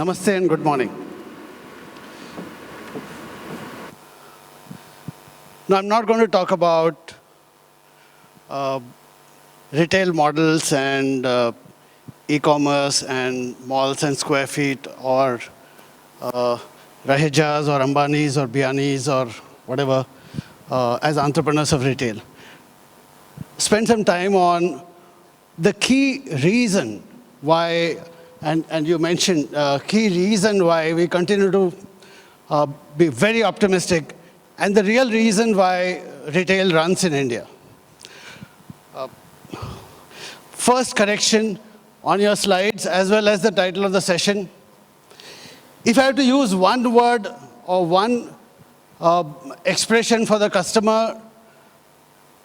Namaste and good morning. Now, I'm not going to talk about retail models and e-commerce and malls and square feet or Rahejas or Ambanis or Bianis or whatever as entrepreneurs of retail. Spend some time on the key reason why, and you mentioned key reason why we continue to be very optimistic and the real reason why retail runs in India. First correction on your slides as well as the title of the session. If I have to use one word or one expression for the customer,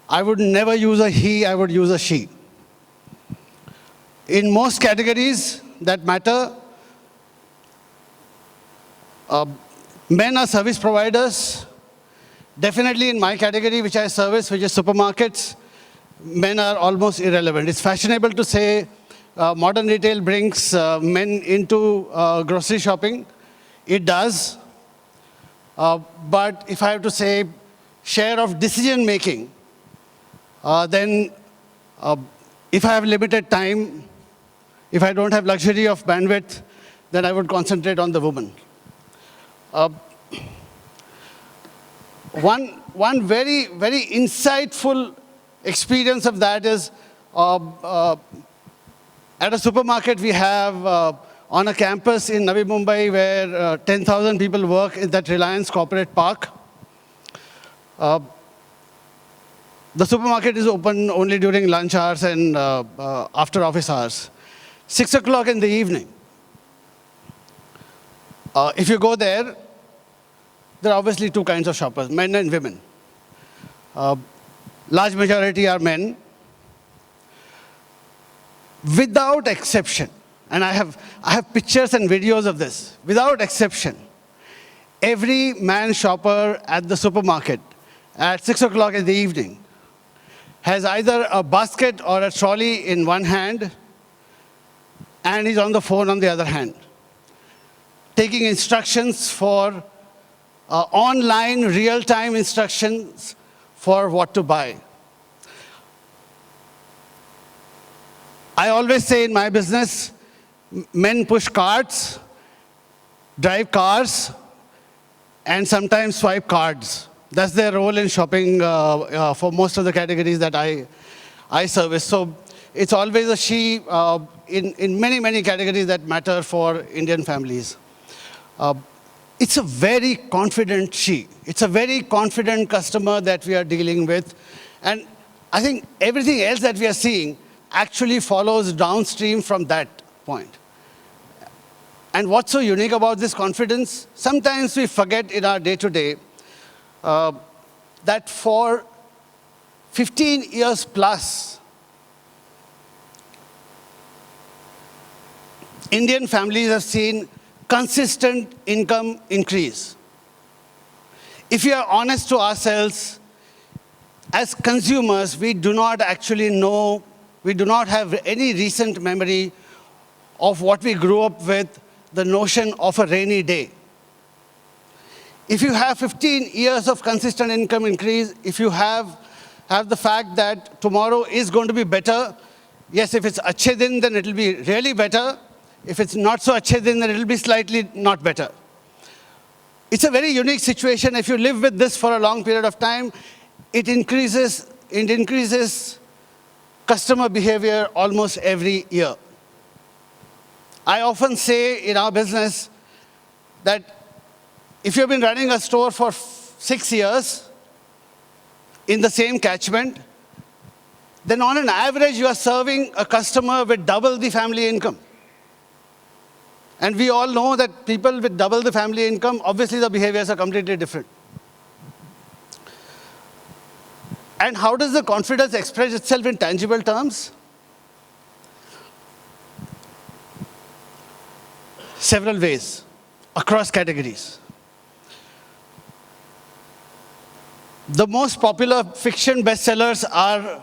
I would never use a he, I would use a she. In most categories that matter, men are service providers. Definitely in my category, which I service, which is supermarkets, men are almost irrelevant. It's fashionable to say modern retail brings men into grocery shopping. It does. But if I have to say share of decision making, then if I have limited time, if I don't have luxury of bandwidth, then I would concentrate on the woman. One very, very insightful experience of that is at a supermarket we have on a campus in Navi Mumbai where 10,000 people work in that Reliance corporate park. The supermarket is open only during lunch hours and after office hours. 6 o'clock in the evening. If you go there are obviously two kinds of shoppers, men and women. Large majority are men. Without exception, and I have pictures and videos of this, without exception, every man shopper at the supermarket at 6 o'clock in the evening has either a basket or a trolley in one hand and is on the phone on the other hand, taking instructions for online real-time instructions for what to buy. I always say in my business, men push carts, drive cars, and sometimes swipe cards. That's their role in shopping for most of the categories that I service. So it's always a she in many, many categories that matter for Indian families. It's a very confident she. It's a very confident customer that we are dealing with. And I think everything else that we are seeing actually follows downstream from that point. And what's so unique about this confidence? Sometimes we forget in our day-to-day that for 15 years plus, Indian families have seen consistent income increase. If we are honest to ourselves, as consumers, we do not actually know, we do not have any recent memory of what we grew up with, the notion of a rainy day. If you have 15 years of consistent income increase, if you have the fact that tomorrow is going to be better, yes, if it's achhe din, then it will be really better. If it's not so achhe din, then it will be slightly not better. It's a very unique situation. If you live with this for a long period of time, it increases customer behavior almost every year. I often say in our business that if you've been running a store for 6 years in the same catchment, then on an average you are serving a customer with double the family income. And we all know that people with double the family income, obviously the behaviors are completely different. And how does the confidence express itself in tangible terms? Several ways, across categories. The most popular fiction bestsellers are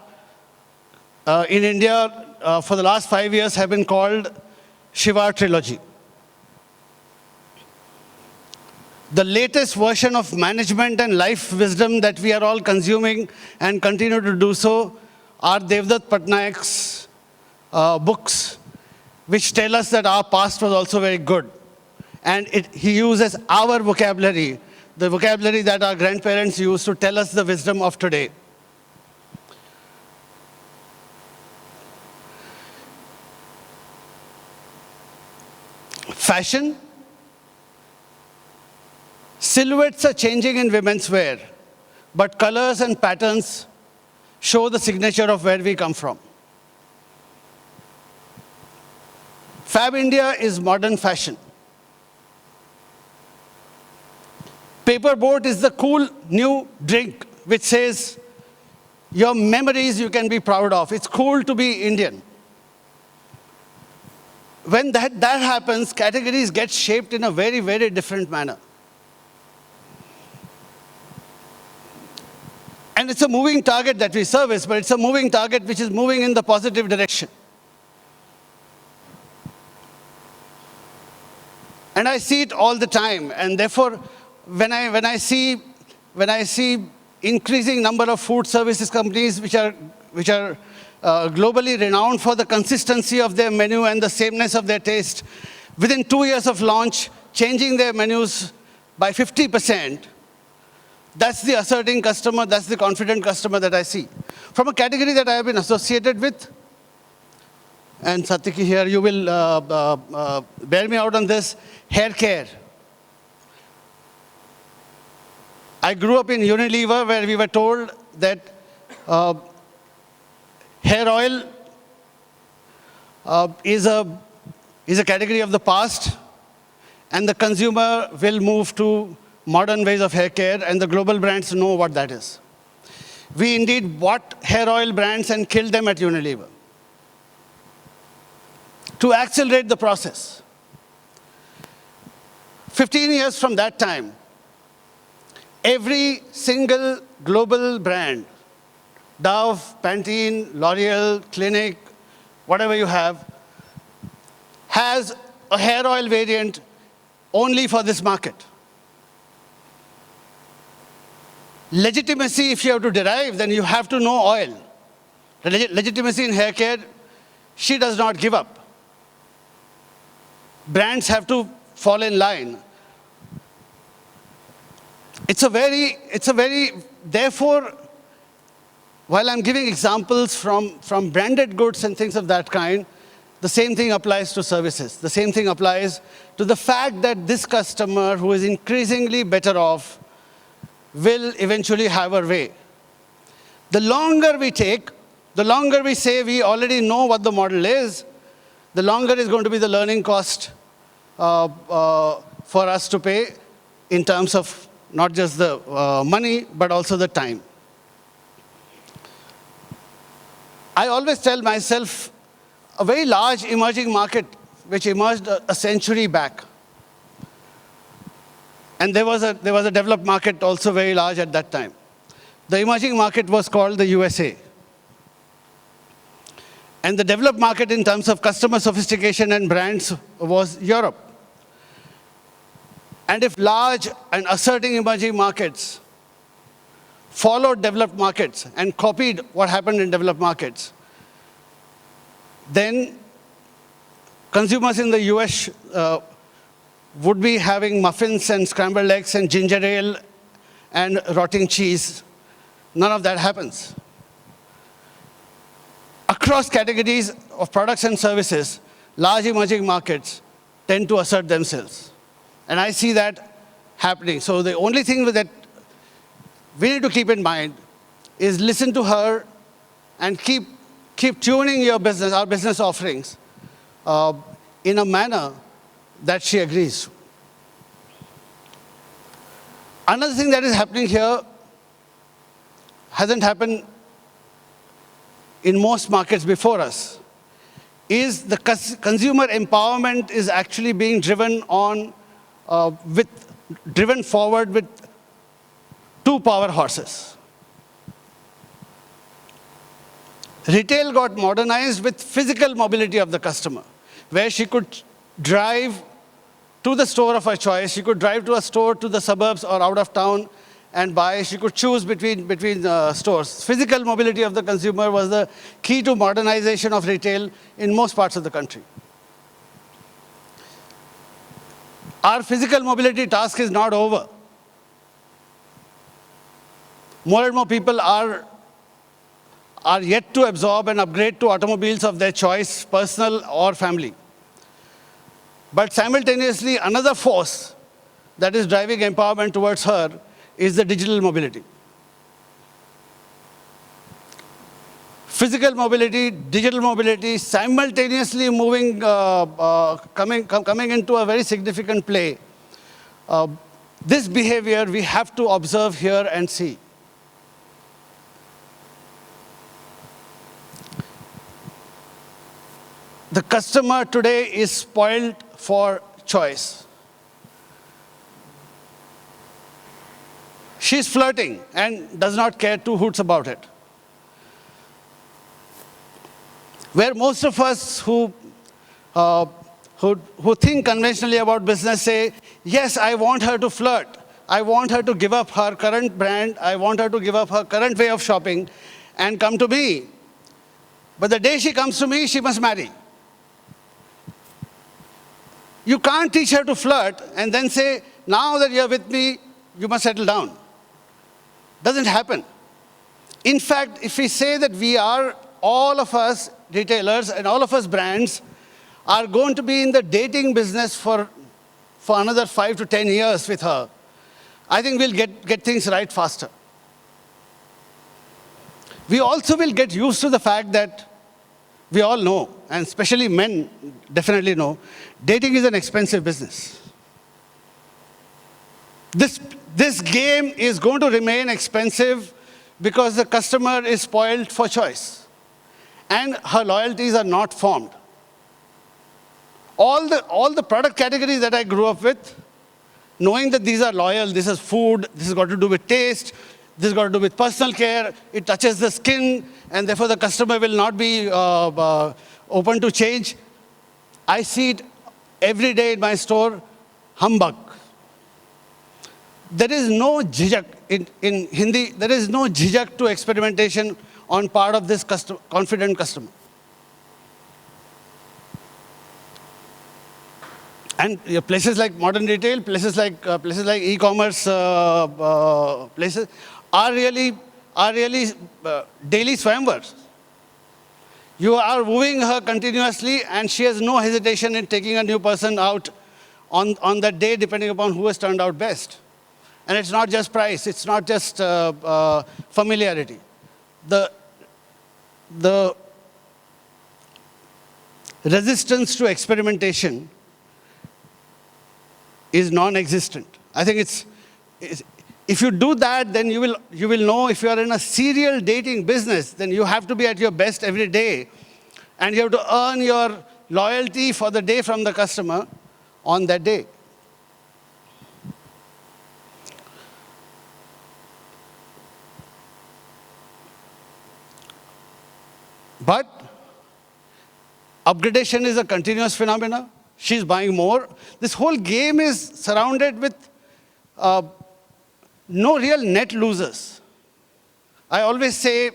in India for the last 5 years have been called Shiva trilogy. The latest version of management and life wisdom that we are all consuming and continue to do so are Devdutt Patnaik's books, which tell us that our past was also very good. And he uses our vocabulary, the vocabulary that our grandparents used, to tell us the wisdom of today. Fashion. Silhouettes are changing in women's wear, but colors and patterns show the signature of where we come from. Fab India is modern fashion. Paperboat is the cool new drink which says your memories you can be proud of. It's cool to be Indian. When that happens, categories get shaped in a very, very different manner. And it's a moving target that we service, but it's a moving target which is moving in the positive direction. And I see it all the time. And therefore, when I see increasing number of food services companies which are globally renowned for the consistency of their menu and the sameness of their taste, within 2 years of launch, changing their menus by 50%, that's the asserting customer, that's the confident customer that I see. From a category that I have been associated with, and Satyaki here, you will bear me out on this, hair care. I grew up in Unilever, where we were told that hair oil is a category of the past, and the consumer will move to modern ways of hair care, and the global brands know what that is. We indeed bought hair oil brands and killed them at Unilever to accelerate the process. 15 years from that time, every single global brand, Dove, Pantene, L'Oreal, Clinique, whatever you have, has a hair oil variant only for this market. Legitimacy, if you have to derive, then you have to know oil. Legitimacy in hair care, she does not give up. Brands have to fall in line. Therefore, while I'm giving examples from branded goods and things of that kind, the same thing applies to services. The same thing applies to the fact that this customer, who is increasingly better off, will eventually have her way. The longer we take, the longer we say we already know what the model is, the longer is going to be the learning cost for us to pay in terms of not just the money, but also the time. I always tell myself, a very large emerging market which emerged a century back, and there was a developed market also very large at that time. The emerging market was called the USA. And the developed market in terms of customer sophistication and brands was Europe. And if large and asserting emerging markets followed developed markets and copied what happened in developed markets, then consumers in the US would be having muffins and scrambled eggs and ginger ale and rotting cheese. None of that happens. Across categories of products and services, large emerging markets tend to assert themselves. And I see that happening. So the only thing that we need to keep in mind is listen to her and keep tuning your business, our business offerings, in a manner that she agrees. Another thing that is happening here hasn't happened in most markets before us, is the consumer empowerment is actually being driven forward with two power horses. Retail got modernized with physical mobility of the customer, where she could drive to the store of her choice. She could drive to a store to the suburbs or out of town and buy. She could choose between stores. Physical mobility of the consumer was the key to modernization of retail in most parts of the country. Our physical mobility task is not over. More and more people are yet to absorb and upgrade to automobiles of their choice, personal or family. But simultaneously, another force that is driving empowerment towards her is the digital mobility. Physical mobility, digital mobility, simultaneously moving, coming into a very significant play. This behavior we have to observe, hear, and see. The customer today is spoiled for choice. She's flirting and does not care two hoots about it. Where most of us who think conventionally about business say, yes, I want her to flirt. I want her to give up her current brand. I want her to give up her current way of shopping and come to me. But the day she comes to me, she must marry. You can't teach her to flirt and then say, now that you're with me, you must settle down. Doesn't happen. In fact, if we say that we are, all of us retailers and all of us brands are going to be in the dating business for another 5 to 10 years with her, I think we'll get things right faster. We also will get used to the fact that we all know, and especially men definitely know, dating is an expensive business. This game is going to remain expensive because the customer is spoiled for choice and her loyalties are not formed. All the product categories that I grew up with, knowing that these are loyal, this is food, this has got to do with taste, this has got to do with personal care, it touches the skin, and therefore the customer will not be open to change. I see it every day in my store, humbug. There is no jhijak, in Hindi, there is no jhijak to experimentation on part of this confident customer. And places like modern retail, places like e-commerce places are really daily swayamvars. You are wooing her continuously, and she has no hesitation in taking a new person out on that day, depending upon who has turned out best. And it's not just price, it's not just familiarity. The resistance to experimentation is non-existent. I think if you do that, then you will know if you are in a serial dating business, then you have to be at your best every day, and you have to earn your loyalty for the day from the customer on that day. But upgradation is a continuous phenomenon. She's buying more. This whole game is surrounded with no real net losers. I always say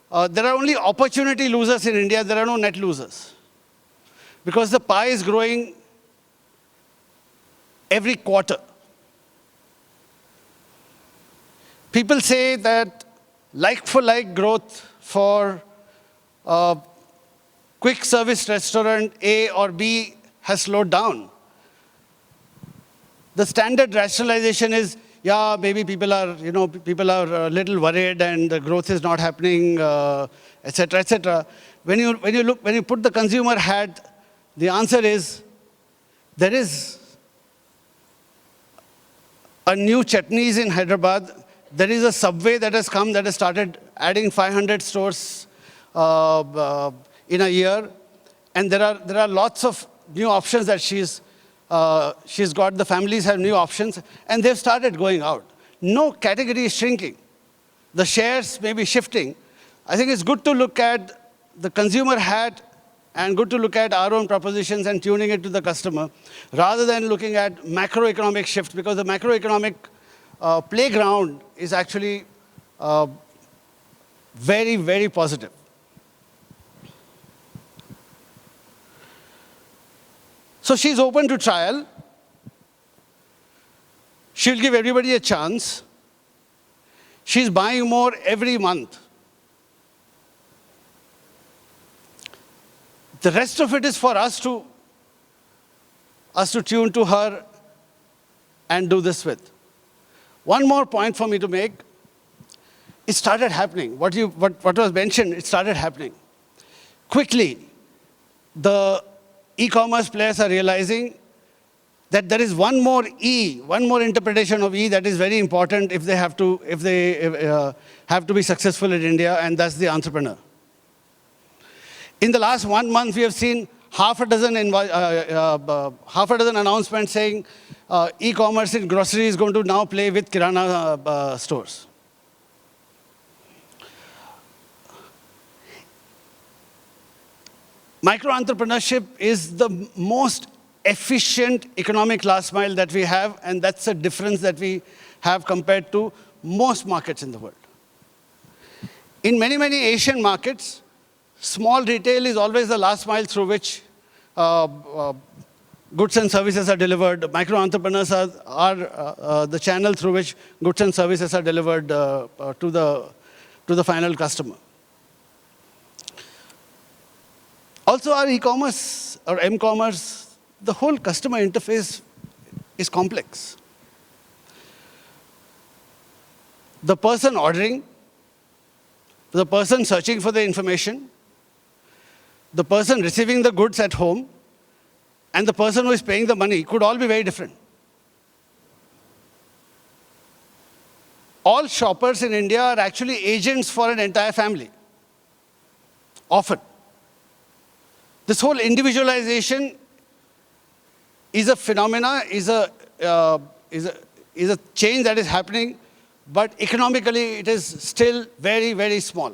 there are only opportunity losers in India. There are no net losers. Because the pie is growing every quarter. People say that like-for-like growth for quick service restaurant A or B has slowed down. The standard rationalization is, yeah, maybe people are a little worried and the growth is not happening, etc., etc. When you put the consumer hat, the answer is there is a new chutneys in Hyderabad. There is a Subway that has come that has started adding 500 stores in a year, and there are lots of new options that she's got. The families have new options, and they've started going out. No category is shrinking. The shares may be shifting. I think it's good to look at the consumer hat and good to look at our own propositions and tuning it to the customer, rather than looking at macroeconomic shift, because the macroeconomic playground is actually very, very positive. So she's open to trial. She'll give everybody a chance. She's buying more every month. The rest of it is for us to tune to her and do this with. One more point for me to make. It started happening. What was mentioned, it started happening. Quickly, the e-commerce players are realizing that there is one more interpretation of E that is very important if they have to be successful in India, and that's the entrepreneur. In the last 1 month, we have seen half a dozen announcements saying e-commerce in grocery is going to now play with Kirana stores. Micro-entrepreneurship is the most efficient economic last mile that we have, and that's a difference that we have compared to most markets in the world. In many, many Asian markets, small retail is always the last mile through which goods and services are delivered. Micro-entrepreneurs are the channel through which goods and services are delivered to the final customer. Also, our e-commerce or m-commerce, the whole customer interface is complex. The person ordering, the person searching for the information, the person receiving the goods at home, and the person who is paying the money could all be very different. All shoppers in India are actually agents for an entire family, often. This whole individualization is a phenomena, is a change that is happening, but economically it is still very, very small.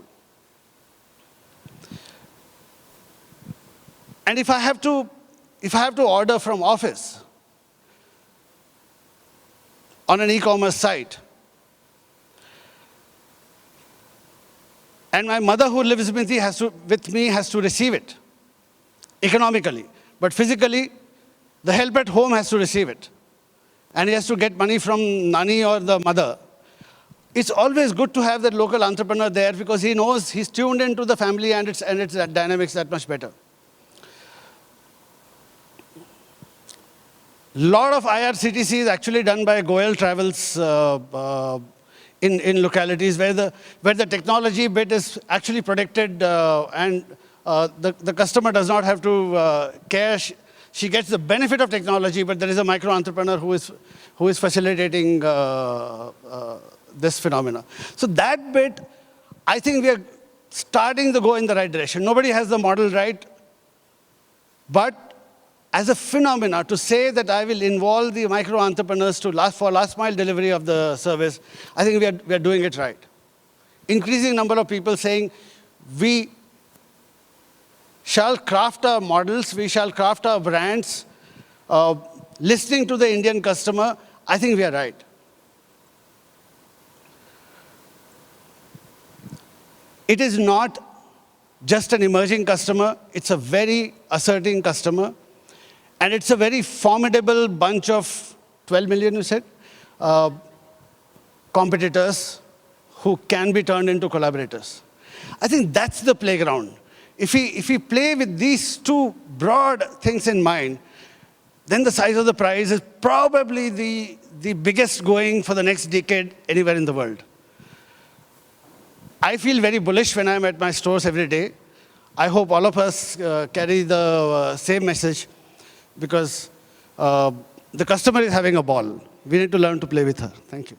And if I have to order from office on an e-commerce site, and my mother who lives with me has to receive it economically, but physically, the help at home has to receive it, and he has to get money from Nani or the mother. It's always good to have that local entrepreneur there because he knows he's tuned into the family and its dynamics that much better. A lot of IRCTC is actually done by Goel Travels in localities where the technology bit is actually protected and the customer does not have to care. She gets the benefit of technology, but there is a micro-entrepreneur who is facilitating this phenomena. So that bit, I think we are starting to go in the right direction. Nobody has the model right, but as a phenomena, to say that I will involve the micro-entrepreneurs for last mile delivery of the service, I think we are doing it right. Increasing number of people saying, we shall craft our models, we shall craft our brands, listening to the Indian customer, I think we are right. It is not just an emerging customer, it's a very asserting customer, and it's a very formidable bunch of 12 million, you said, competitors who can be turned into collaborators. I think that's the playground. If we play with these two broad things in mind, then the size of the prize is probably the biggest going for the next decade anywhere in the world. I feel very bullish when I'm at my stores every day. I hope all of us carry the same message because the customer is having a ball. We need to learn to play with her. Thank you.